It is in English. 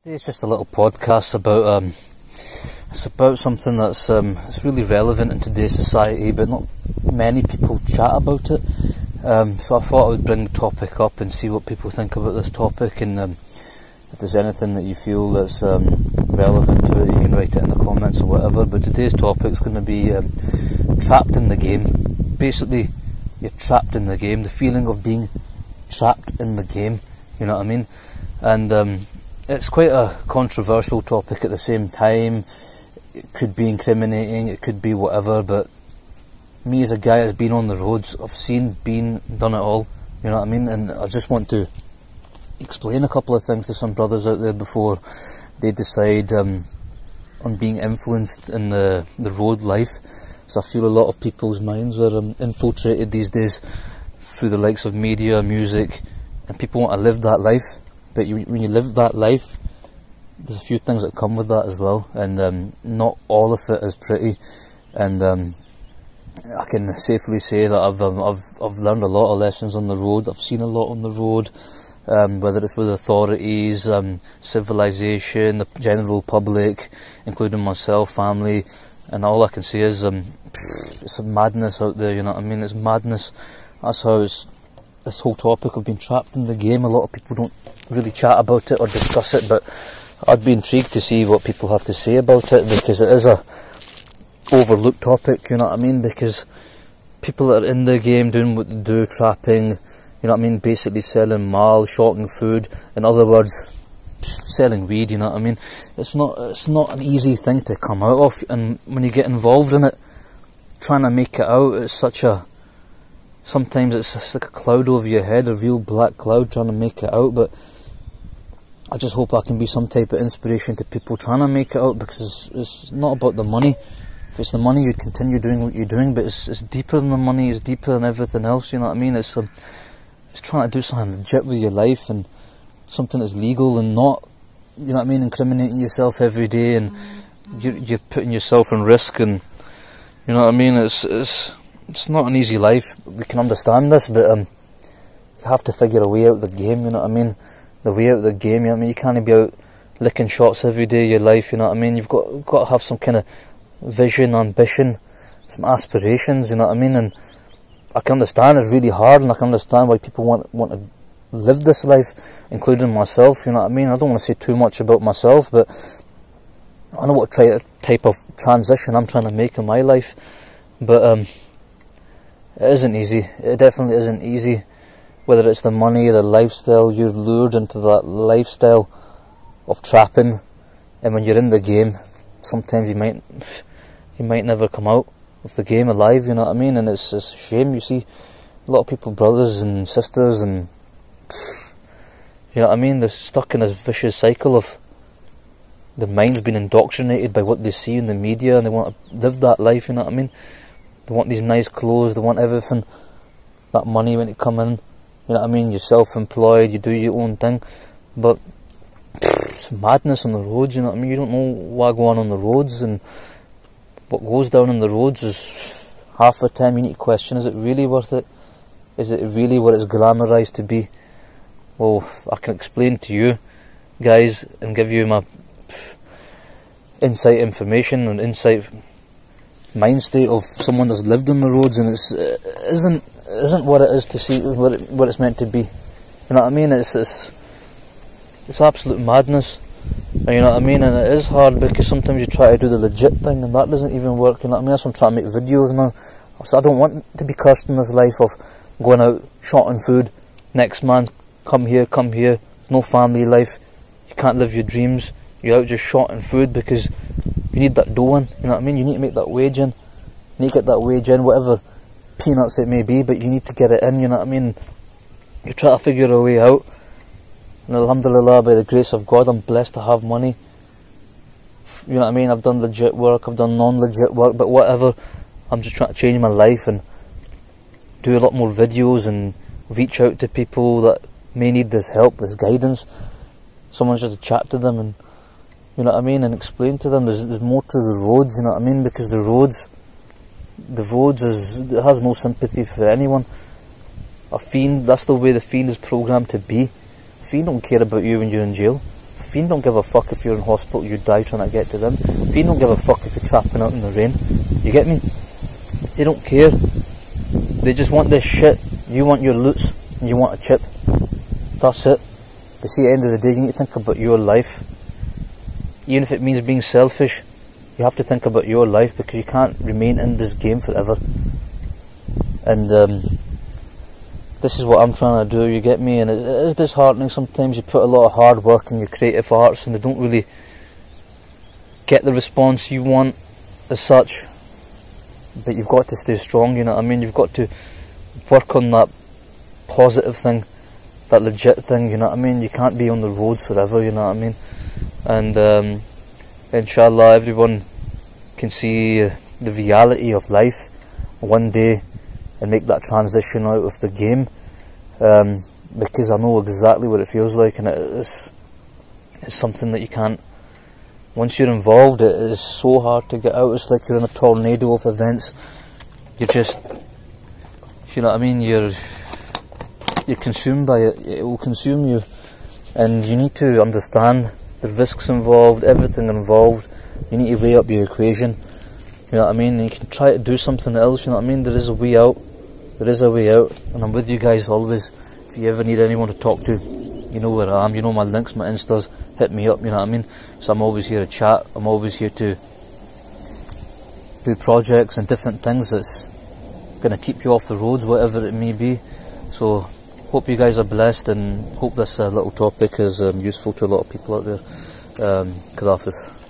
It's just a little podcast about it's about something that's it's really relevant in today's society, but not many people chat about it. So I thought I would bring the topic up and see what people think about this topic, and if there's anything that you feel that's relevant to it, you can write it in the comments or whatever. But today's topic is going to be trapped in the game. Basically, you're trapped in the game. The feeling of being trapped in the game. You know what I mean? And it's quite a controversial topic at the same time. It could be incriminating, it could be whatever, but me as a guy that's been on the roads, I've seen, done it all, you know what I mean? And I just want to explain a couple of things to some brothers out there before they decide on being influenced in the road life. So I feel a lot of people's minds are infiltrated these days through the likes of media, music, and people want to live that life. But when you live that life, there's a few things that come with that as well, and not all of it is pretty. And I can safely say that I've learned a lot of lessons on the road. I've seen a lot on the road, whether it's with authorities, civilization, the general public, including myself, family, and all I can say is it's a madness out there. You know what I mean? It's madness. That's how it's. This whole topic of being trapped in the game, a lot of people don't really chat about it or discuss it, but I'd be intrigued to see what people have to say about it, because it is a overlooked topic, you know what I mean? Because people that are in the game doing what they do, trapping, you know what I mean, basically selling mal, shorting food, in other words, selling weed, you know what I mean? It's not an easy thing to come out of, and when you get involved in it, trying to make it out, it's such a... Sometimes it's like a cloud over your head, a real black cloud trying to make it out, but I just hope I can be some type of inspiration to people trying to make it out, because it's not about the money. If it's the money, you'd continue doing what you're doing, but it's deeper than the money, it's deeper than everything else, you know what I mean? It's trying to do something legit with your life, and something that's legal and not, you know what I mean, incriminating yourself every day, and you're putting yourself in risk, and you know what I mean? It's not an easy life. We can understand this, but you have to figure a way out of the game, you know what I mean? The way out of the game, you know what I mean? You can't be out licking shots every day of your life, you know what I mean? You've got to have some kind of vision, ambition, some aspirations, you know what I mean? And I can understand it's really hard, and I can understand why people want to live this life, including myself, you know what I mean? I don't want to say too much about myself, but I know what type of transition I'm trying to make in my life, but it isn't easy. It definitely isn't easy. Whether it's the money, the lifestyle, you're lured into that lifestyle of trapping, and when you're in the game, sometimes you might never come out of the game alive, you know what I mean? And it's a shame. You see a lot of people, brothers and sisters, and you know what I mean, they're stuck in this vicious cycle of the mind's been indoctrinated by what they see in the media, and they want to live that life, you know what I mean? They want these nice clothes, they want everything, that money when it come in, you know what I mean? You're self-employed, you do your own thing, but it's madness on the roads, you know what I mean? You don't know what goes on the roads, and what goes down on the roads is half the time you need to question, is it really worth it? Is it really what it's glamorised to be? Well, I can explain to you guys and give you my insight information and insight mind state of someone that's lived on the roads, and it isn't what it is to see, what it's meant to be. You know what I mean? It's absolute madness. You know what I mean? And it is hard, because sometimes you try to do the legit thing and that doesn't even work. You know what I mean? That's why I'm trying to make videos now. So I don't want to be cursed in this life of going out, shotting food, next man, come here, no family life, you can't live your dreams, you're out just shotting food because you need that dough in, you know what I mean? You need to make that wage in. You need to get that wage in, whatever peanuts it may be, but you need to get it in, you know what I mean? You try to figure a way out. And alhamdulillah, by the grace of God, I'm blessed to have money. You know what I mean? I've done legit work, I've done non-legit work, but whatever. I'm just trying to change my life and do a lot more videos and reach out to people that may need this help, this guidance. Someone just to chat to them, and you know what I mean, and explain to them there's more to the roads, you know what I mean, because the roads it has no sympathy for anyone. A fiend, that's the way the fiend is programmed to be. A fiend don't care about you when you're in jail. A Fiend don't give a fuck if you're in hospital, you die trying to get to them. Fiend don't give a fuck if you're trapping out in the rain. You get me? They don't care. They just want this shit. You want your loots, and you want a chip. That's it. But see, at the end of the day, you need to think about your life. Even if it means being selfish, you have to think about your life, because you can't remain in this game forever. And this is what I'm trying to do, you get me? And it is disheartening sometimes. You put a lot of hard work in your creative arts and they don't really get the response you want as such. But you've got to stay strong, you know what I mean? You've got to work on that positive thing, that legit thing, you know what I mean? You can't be on the road forever, you know what I mean? And inshallah everyone can see the reality of life one day and make that transition out of the game, because I know exactly what it feels like, and it's something that you can't, once you're involved, it is so hard to get out. It's like you're in a tornado of events. You're just, you know what I mean, you're consumed by it. It will consume you, and you need to understand the risks involved, everything involved. You need to weigh up your equation, you know what I mean? And you can try to do something else, you know what I mean? There is a way out. There is a way out, and I'm with you guys always. If you ever need anyone to talk to, you know where I am, you know my links, my instas, hit me up, you know what I mean? So I'm always here to chat, I'm always here to do projects and different things that's going to keep you off the roads, whatever it may be. So hope you guys are blessed, and hope this little topic is useful to a lot of people out there. Khadafis.